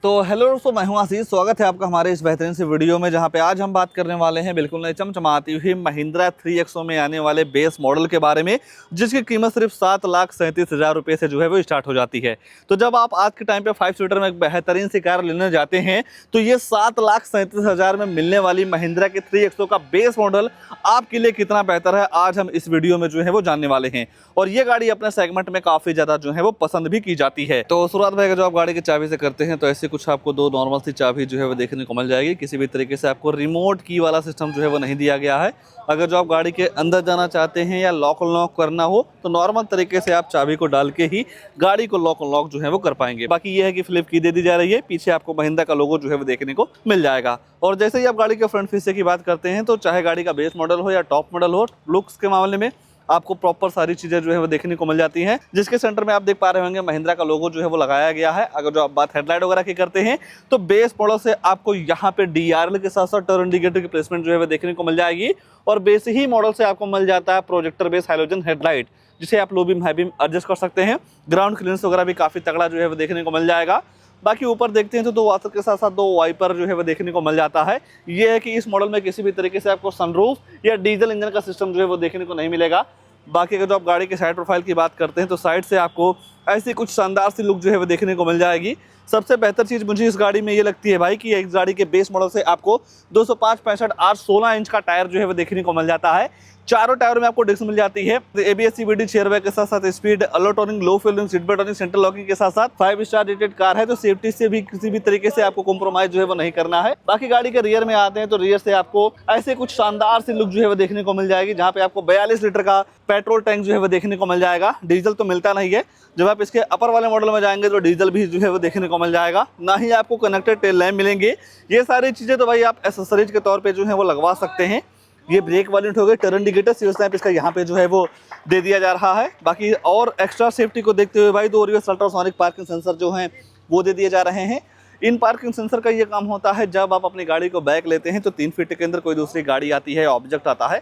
तो हेलो दोस्तों, मैं हूं आशीष। स्वागत है आपका हमारे इस बेहतरीन से वीडियो में, जहां पे आज हम बात करने वाले हैं बिल्कुल नई चमचमाती हुई महिंद्रा 3XO में आने वाले बेस मॉडल के बारे में, जिसकी कीमत सिर्फ 7,37,000 रुपये से जो है वो स्टार्ट हो जाती है। तो जब आप आज के टाइम पे 5 सीटर में एक बेहतरीन सी कार लेने जाते हैं तो ये 7,37,000 में मिलने वाली महिंद्रा के 3XO का बेस मॉडल आपके लिए कितना बेहतर है, आज हम इस वीडियो में जो है वो जानने वाले हैं। और ये गाड़ी अपने सेगमेंट में काफ़ी ज़्यादा जो है वो पसंद भी की जाती है। तो शुरुआत भाई जो आप गाड़ी की चाबी से करते हैं तो ऐसे कुछ आपको दो नॉर्मल सी चाबी जो है वो देखने को मिल जाएगी। किसी भी तरीके से आपको रिमोट की वाला सिस्टम जो है वो नहीं दिया गया है। अगर जो आप गाड़ी के अंदर जाना चाहते हैं या लॉक अनलॉक करना हो तो नॉर्मल तरीके से आप चाबी को डाल के ही गाड़ी को लॉक अनलॉक जो है वो कर पाएंगे। बाकी ये है कि फ्लिप की दे दी जा रही है, पीछे आपको महिंद्रा का लोगो जो है वो देखने को मिल जाएगा। और जैसे ही आप गाड़ी के फ्रंट फीसे की बात करते हैं तो चाहे गाड़ी का बेस मॉडल हो या टॉप मॉडल हो, लुक्स के मामले में आपको प्रॉपर सारी चीजें जो है वो देखने को मिल जाती हैं। जिसके सेंटर में आप देख पा रहे होंगे महिंद्रा का लोगो जो है वो लगाया गया है। अगर जो आप बात हेडलाइट वगैरह की करते हैं तो बेस मॉडल से आपको यहाँ पे DRL के साथ साथ टर्न इंडिकेटर की प्लेसमेंट जो है वो देखने को मिल जाएगी। और बेस ही मॉडल से आपको मिल जाता है प्रोजेक्टर बेस हैलोजन हेडलाइट, जिसे आप low beam high beam adjust कर सकते हैं। ग्राउंड क्लियरेंस वगैरह भी काफी तगड़ा जो है वो देखने को मिल जाएगा। बाकी ऊपर देखते हैं तो 2 वाशर के साथ साथ 2 वाइपर जो है वो देखने को मिल जाता है। ये है कि इस मॉडल में किसी भी तरीके से आपको सनरूफ या डीजल इंजन का सिस्टम जो है वो देखने को नहीं मिलेगा। बाकी अगर जो आप गाड़ी के साइड प्रोफाइल की बात करते हैं तो साइड से आपको ऐसी कुछ शानदार सी लुक जो है वो देखने को मिल जाएगी। सबसे बेहतर चीज़ मुझे इस गाड़ी में ये लगती है भाई कि इस गाड़ी के बेस मॉडल से आपको 205, 65, 8, 16 इंच का टायर जो है वो देखने को मिल जाता है। चारों टायर में आपको डिस्क मिल जाती है। ABS CVT चेयरबैग के साथ साथ स्पीड अलो turning, low feeling, seat belt turning, central locking के साथ साथ 5 स्टार रेटेड कार है। तो सेफ्टी से भी किसी भी तरीके से आपको कॉम्प्रोमाइज जो है वो नहीं करना है। बाकी गाड़ी के रियर में आते हैं तो रियर से आपको ऐसे कुछ शानदार सी लुक जो है वो देखने को मिल जाएगी, जहाँ पे आपको 42 लीटर का पेट्रोल टैंक जो है वो देखने को मिल जाएगा। डीजल तो मिलता नहीं है। जब आप इसके अपर वाले मॉडल में जाएंगे तो डीजल भी जो है वो देखने को मिल जाएगा। ना ही आपको कनेक्टेड टेल लैंप मिलेंगे। ये सारी चीजें तो भाई आप एसेसरीज के तौर पे जो है वो लगवा सकते हैं। ये ब्रेक वालेंट हो गए, टर्न इंडिकेटर, सीरियल लैंप इसका यहाँ पे जो है वो दे दिया जा रहा है। बाकी और एक्स्ट्रा सेफ्टी को देखते हुए भाई 2 रिवर्स अल्ट्रासोनिक पार्किंग सेंसर जो हैं वो दे दिए जा रहे हैं। इन पार्किंग सेंसर का ये काम होता है, जब आप अपनी गाड़ी को बैक लेते हैं तो 3 फीट के अंदर कोई दूसरी गाड़ी आती है, ऑब्जेक्ट आता है,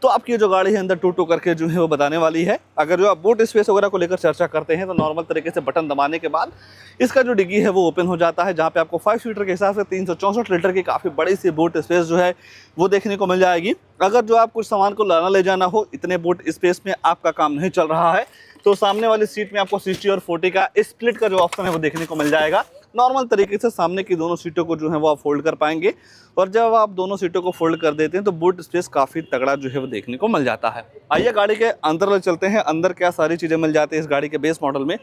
तो आपकी जो गाड़ी है अंदर टू करके जो है वो बताने वाली है। अगर जो आप बूट स्पेस वगैरह को लेकर चर्चा करते हैं तो नॉर्मल तरीके से बटन दबाने के बाद इसका जो डिग्गी है वो ओपन हो जाता है, जहाँ पे आपको 5 सीटर के हिसाब से 364 लीटर की काफ़ी बड़ी सी बूट स्पेस जो है वो देखने को मिल जाएगी। अगर जो आप कुछ सामान को लाना ले जाना हो, इतने बूट स्पेस में आपका काम नहीं चल रहा है, तो सामने वाली सीट में आपको 60 और 40 का स्प्लिट का जो ऑप्शन है वो देखने को मिल जाएगा। नॉर्मल तरीके से सामने की दोनों सीटों को जो है वो आप फोल्ड कर पाएंगे। और जब आप दोनों सीटों को फोल्ड कर देते हैं तो बूट स्पेस काफ़ी तगड़ा जो है वो देखने को मिल जाता है। आइए गाड़ी के अंदर चलते हैं, अंदर क्या सारी चीज़ें मिल जाती है इस गाड़ी के बेस मॉडल में,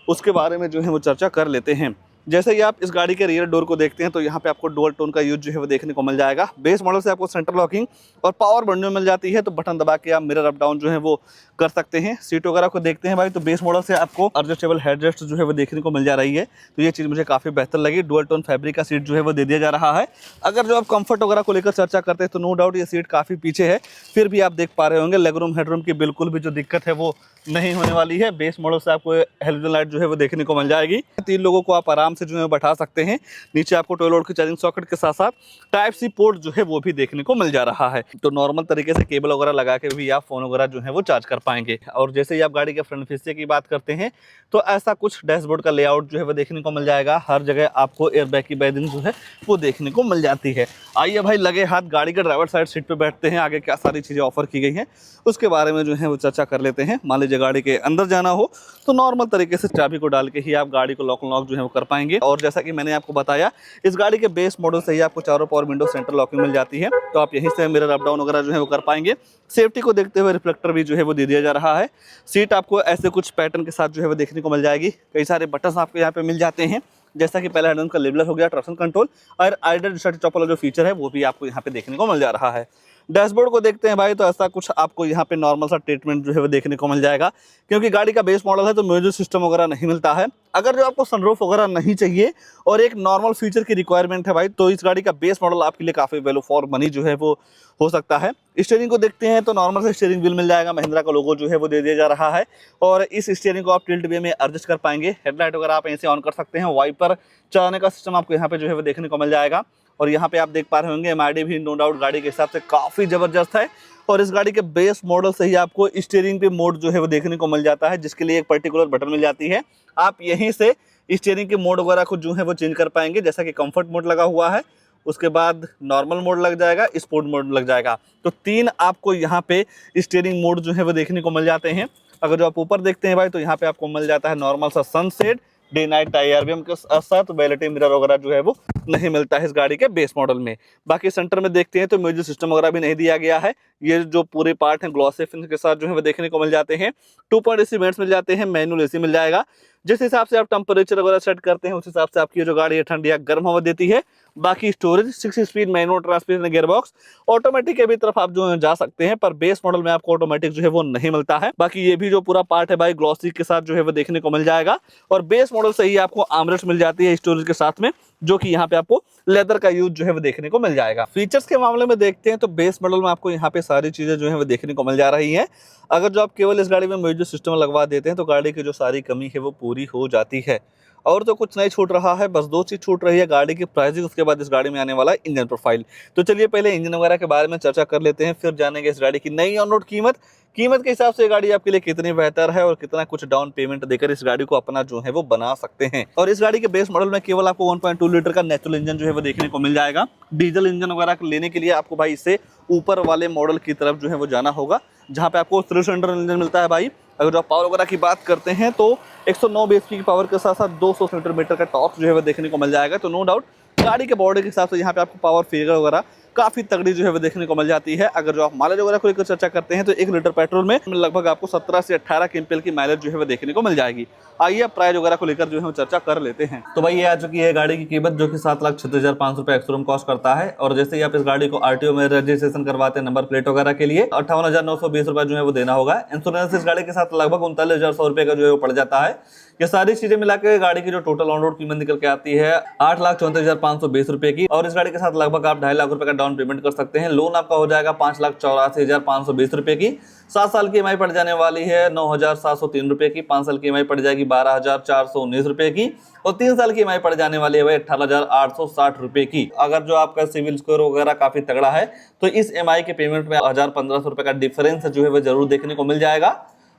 उसके बारे में जो है वो चर्चा कर लेते हैं। जैसे ही आप इस गाड़ी के रियर डोर को देखते हैं तो यहाँ पे आपको डुअल टोन का यूज जो है वो देखने को मिल जाएगा। बेस मॉडल से आपको सेंटर लॉकिंग और पावर बटन मिल जाती है, तो बटन दबा के आप मिरर अप डाउन जो है वो कर सकते हैं। सीट वगैरह को देखते हैं भाई तो बेस मॉडल से आपको एडजस्टेबल हेडरेस्ट जो है वो देखने को मिल जा रही है, तो ये चीज़ मुझे काफ़ी बेहतर लगी। डुअल टोन फैब्रिक का सीट जो है वो दे दिया जा रहा है। अगर जो आप कंफर्ट वगैरह को लेकर चर्चा करते हैं तो नो डाउट ये सीट काफ़ी पीछे है, फिर भी आप देख पा रहे होंगे लेगरूम हेडरूम की बिल्कुल भी जो दिक्कत है वो नहीं होने वाली है। बेस मॉडल से आपको हेलोजन लाइट जो है वो देखने को मिल जाएगी। 3 लोगों को आप आराम से जो है बैठा सकते हैं। नीचे आपको 12 वोल्ट की चार्जिंग सॉकेट के साथ साथ टाइप सी पोर्ट जो है वो भी देखने को मिल जा रहा है, तो नॉर्मल तरीके से केबल वगैरह लगा के भी आप फोन वगैरह जो है वो चार्ज कर पाएंगे। और जैसे ही आप गाड़ी के फ्रंट हिस्से की बात करते हैं तो ऐसा कुछ डैशबोर्ड का लेआउट जो है वो देखने को मिल जाएगा। हर जगह आपको एयरबैग की बैगिंग जो है वो देखने को मिल जाती है। आइए भाई लगे हाथ गाड़ी के ड्राइवर साइड सीट पे बैठते हैं, आगे क्या सारी चीज़ें ऑफर की गई हैं उसके बारे में जो है वो चर्चा कर लेते हैं। मान लीजिए गाड़ी के अंदर जाना हो तो नॉर्मल तरीके से चाबी को डाल के ही आप गाड़ी को लॉक अनलॉक जो है वो कर पाएंगे। और जैसा कि मैंने आपको बताया इस गाड़ी के बेस मॉडल से ही आपको चारों पावर विंडो सेंटर लॉकिंग मिल जाती है, तो आप यहीं से मिरर अप डाउन वगैरह जो है वो कर पाएंगे। सेफ्टी को देखते हुए रिफ्लेक्टर भी जो है वो दे दिया जा रहा है। सीट आपको ऐसे कुछ पैटर्न के साथ जो है वो देखने को मिल जाएगी। कई सारे बटन आपको यहाँ पे मिल जाते हैं, जैसा कि पहला हैंडल का लेवलर हो गया, ट्रैक्शन कंट्रोल और आइडल स्टार्ट वाला जो फीचर है वो भी आपको यहाँ पे देखने को मिल जा रहा है। डैशबोर्ड को देखते हैं भाई तो ऐसा कुछ आपको यहाँ पे नॉर्मल सा ट्रीटमेंट जो है वो देखने को मिल जाएगा, क्योंकि गाड़ी का बेस मॉडल है तो म्यूजिक सिस्टम वगैरह नहीं मिलता है। अगर जो आपको सनरूफ वगैरह नहीं चाहिए और एक नॉर्मल फीचर की रिक्वायरमेंट है भाई, तो इस गाड़ी का बेस मॉडल आपके लिए काफ़ी वैल्यू फॉर मनी जो है वो हो सकता है। स्टीयरिंग को देखते हैं तो नॉर्मल से स्टीयरिंग व्हील मिल जाएगा, महिंद्रा का लोगो जो है वो दे दिया जा रहा है। और इस स्टीयरिंग को आप टिल्ट वे में एडजस्ट कर पाएंगे। हेडलाइट वगैरह आप ऐसे ऑन कर सकते हैं। वाइपर चलाने का सिस्टम आपको यहाँ पे जो है वो देखने को मिल जाएगा। और यहाँ पे आप देख पा रहे होंगे MID भी नो डाउट गाड़ी के हिसाब से काफ़ी ज़बरदस्त है। और इस गाड़ी के बेस मॉडल से ही आपको स्टीयरिंग पे मोड जो है वो देखने को मिल जाता है, जिसके लिए एक पर्टिकुलर बटन मिल जाती है। आप यहीं से स्टीयरिंग के मोड वगैरह को जो है वो चेंज कर पाएंगे, जैसा कि कंफर्ट मोड लगा हुआ है, उसके बाद नॉर्मल मोड लग जाएगा, स्पोर्ट मोड लग जाएगा। तो 3 आपको यहाँ पे स्टीयरिंग मोड जो है वो देखने को मिल जाते हैं। अगर जो आप ऊपर देखते हैं भाई, तो यहाँ पे आपको मिल जाता है नॉर्मल सा सनसेट, डे नाइट IRBM के साथ वैलिटी मिरर वगैरह जो है वो नहीं मिलता है इस गाड़ी के बेस मॉडल में। बाकी सेंटर में देखते हैं तो म्यूजिक सिस्टम वगैरह भी नहीं दिया गया है। ये जो पूरे पार्ट हैं ग्लॉसी फिनिश के साथ जो है वो देखने को मिल जाते हैं। 2.AC वेंट्स मिल जाते हैं, मैनुअल AC मिल जाएगा। जिस हिसाब से आप टेम्परेचर वगैरह सेट करते हैं उस हिसाब से आपकी जो गाड़ी है ठंडी या गर्म हवा देती है। बाकी storage 6 speed manual transmission gearbox, automatic के भी तरफ आप जो है जा सकते हैं, पर बेस मॉडल में आपको ऑटोमेटिक जो है वो नहीं मिलता है। बाकी ये भी जो पूरा पार्ट है भाई ग्लॉसी के साथ जो है वो देखने को मिल जाएगा। और बेस मॉडल से ही आपको आर्मरेस्ट मिल जाती है स्टोरेज के साथ में, जो कि यहाँ पे आपको लेदर का यूज जो है वो देखने को मिल जाएगा। फीचर्स के मामले में देखते हैं तो बेस मॉडल में आपको यहाँ पे सारी चीजें जो है वो देखने को मिल जा रही हैं। अगर जो आप केवल इस गाड़ी में म्यूजिक सिस्टम लगवा देते हैं तो गाड़ी की जो सारी कमी है वो पूरी हो जाती है। और तो कुछ नहीं छूट रहा है, बस 2 चीज छूट रही है, गाड़ी की प्राइसिंग, उसके बाद इस गाड़ी में आने वाला इंजन प्रोफाइल। तो चलिए पहले इंजन वगैरह के बारे में चर्चा कर लेते हैं, फिर जानेंगे इस गाड़ी की नई ऑन रोड कीमत के हिसाब से गाड़ी आपके लिए कितनी बेहतर है और कितना कुछ डाउन पेमेंट देकर इस गाड़ी को अपना जो है वो बना सकते हैं। और इस गाड़ी के बेस मॉडल में केवल आपको 1.2 लीटर का नेचुरल इंजन जो है वो देखने को मिल जाएगा। डीजल इंजन वगैरह लेने के लिए आपको भाई इससे ऊपर वाले मॉडल की तरफ जो है वो जाना होगा, जहाँ पे आपको 3 सिलेंडर इंजन मिलता है भाई। अगर जो आप पावर वगैरह की बात करते हैं तो 109 bhp की पावर के साथ साथ 200 न्यूटन मीटर का टॉर्क जो है वो देखने को मिल जाएगा। तो नो डाउट गाड़ी के बॉडी के हिसाब से यहाँ पे आपको पावर फिगर वगैरह काफी तगड़ी जो है वो देखने को मिल जाती है। अगर जो आप माइलेज वगैरह को लेकर चर्चा करते हैं तो 1 लीटर पेट्रोल में लगभग आपको 17 से 18 क्विंटल की माइलेज जो है वो देखने को मिल जाएगी। आइए प्राइस वगैरह को लेकर जो है वो चर्चा कर लेते हैं। तो भाई ये आ चुकी है गाड़ी की कीमत, जो कि 7,36,500 रुपए एक्स-शोरूम कॉस्ट करता है। और जैसे ही आप इस गाड़ी को RTO में रजिस्ट्रेशन करवाते हैं नंबर प्लेट वगैरह के लिए 58,920 रुपए जो है वो देना होगा। इंश्योरेंस इस गाड़ी के साथ लगभग 39,100 रुपए का जो है वो पड़ जाता है। ये सारी चीजें मिलाकर गाड़ी की जो टोटल ऑन रोड कीमत निकल के आती है 8,34,520 रुपए की। और इस गाड़ी के साथ लगभग आप 2.5 लाख रुपए का डाउन पेमेंट कर सकते हैं। लोन आपका हो जाएगा 5,84,520 रुपए की। 7 साल की EMI पड़ जाने वाली है 9,703 रुपए की। 5 साल की EMI पड़ जाएगी 12,419 रुपए की। और 3 साल की EMI पड़ जाने वाली है 18,860 रुपए की। अगर जो आपका सिविल स्कोर वगैरह काफी तगड़ा है तो इस EMI के पेमेंट में 1,000-1,500 रुपए का डिफरेंस जो है वो जरूर देखने को मिल जाएगा।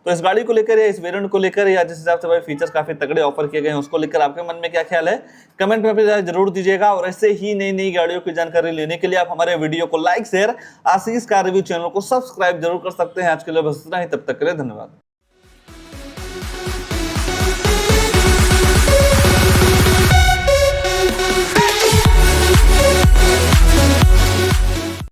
तो इस गाड़ी को लेकर या इस वेरिएंट को लेकर या जिस हिसाब से भाई फीचर्स काफी तगड़े ऑफर किए गए हैं उसको लेकर आपके मन में क्या ख्याल है, कमेंट में जरूर दीजिएगा। और ऐसे ही नई नई गाड़ियों की जानकारी लेने के लिए आप हमारे वीडियो को लाइक शेयर, आशीष कार रिव्यू चैनल को सब्सक्राइब जरूर कर सकते हैं। आज के लिए बस इतना ही, तब तक के लिए धन्यवाद।